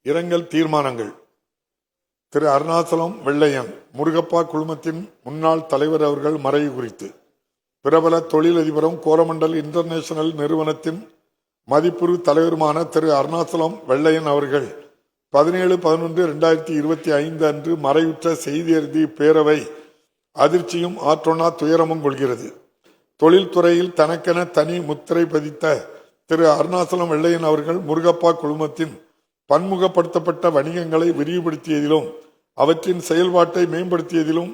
இரங்கல் தீர்மானங்கள். திரு அருணாசலம் வெள்ளையன் முருகப்பா குழுமத்தின் முன்னாள் தலைவர் அவர்கள் மறைவு குறித்து பிரபல தொழிலதிபரும் கோரமண்டல் இன்டர்நேஷனல் நிறுவனத்தின் மதிப்புறு தலைவருமான திரு அருணாசலம் வெள்ளையன் அவர்கள் 17/11/2025 அன்று மறைவுற்ற செய்தி அறிந்து பேரவை அதிர்ச்சியும் ஆற்றொணா துயரமும் கொள்கிறது. தொழில்துறையில் தனக்கென தனி முத்திரை பதித்த திரு அருணாசலம் வெள்ளையன் அவர்கள் முருகப்பா குழுமத்தின் பன்முகப்படுத்தப்பட்ட வணிகங்களை விரிவுபடுத்தியதிலும் அவற்றின் செயல்பாட்டை மேம்படுத்தியதிலும்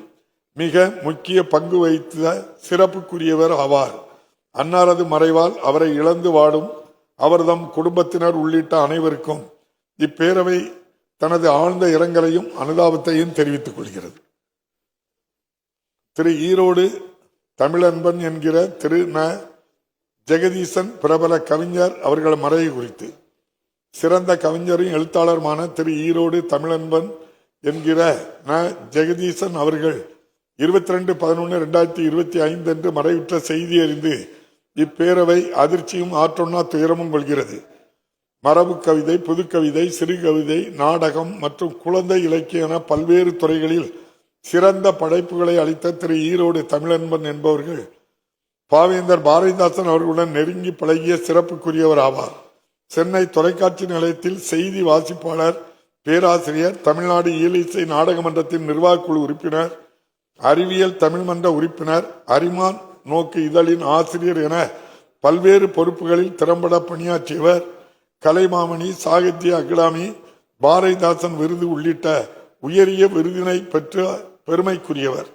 மிக முக்கிய பங்கு வகித்த சிறப்புக்குரியவர் ஆவார். அன்னாரது மறைவால் அவரை இழந்து வாடும் அவர்தம் குடும்பத்தினர் உள்ளிட்ட அனைவருக்கும் இப்பேரவை தனது ஆழ்ந்த இரங்கலையும் அனுதாபத்தையும் தெரிவித்துக் கொள்கிறது. திரு ஈரோடு தமிழன்பன் என்கிற திரு ந. ஜெகதீசன் பிரபல கவிஞர் அவர்கள் மறைவு குறித்து சிறந்த கவிஞரும் எழுத்தாளருமான திரு ஈரோடு தமிழன்பன் என்கிற ந. ஜெகதீசன் அவர்கள் 22/11/2025 அன்று மறைவுற்ற செய்தி அறிந்து இப்பேரவை அதிர்ச்சியும் ஆற்றொன்னா துயரமும் கொள்கிறது. மரபு கவிதை, புதுக்கவிதை, சிறுகவிதை, நாடகம் மற்றும் குழந்தை இலக்கிய என பல்வேறு துறைகளில் சிறந்த படைப்புகளை அளித்த திரு ஈரோடு தமிழன்பன் என்பவர்கள் பாவேந்தர் பாரதிதாசன் அவர்களுடன் நெருங்கி பழகிய சிறப்புக்குரியவர் ஆவார். சென்னை தொலைக்காட்சி நிலையத்தில் செய்தி வாசிப்பாளர், பேராசிரியர், தமிழ்நாடு இயலிசை நாடக மன்றத்தின் நிர்வாகக்குழு உறுப்பினர், அறிவியல் தமிழ் மன்ற உறுப்பினர், அரிமான் நோக்கு இதழின் ஆசிரியர் என பல்வேறு பொறுப்புகளில் திறம்பட பணியாற்றியவர். கலைமாமணி, சாகித்ய அகாடமி, பாரதிதாசன் விருது உள்ளிட்ட உயரிய விருதினை பெற்ற பெருமைக்குரியவர்.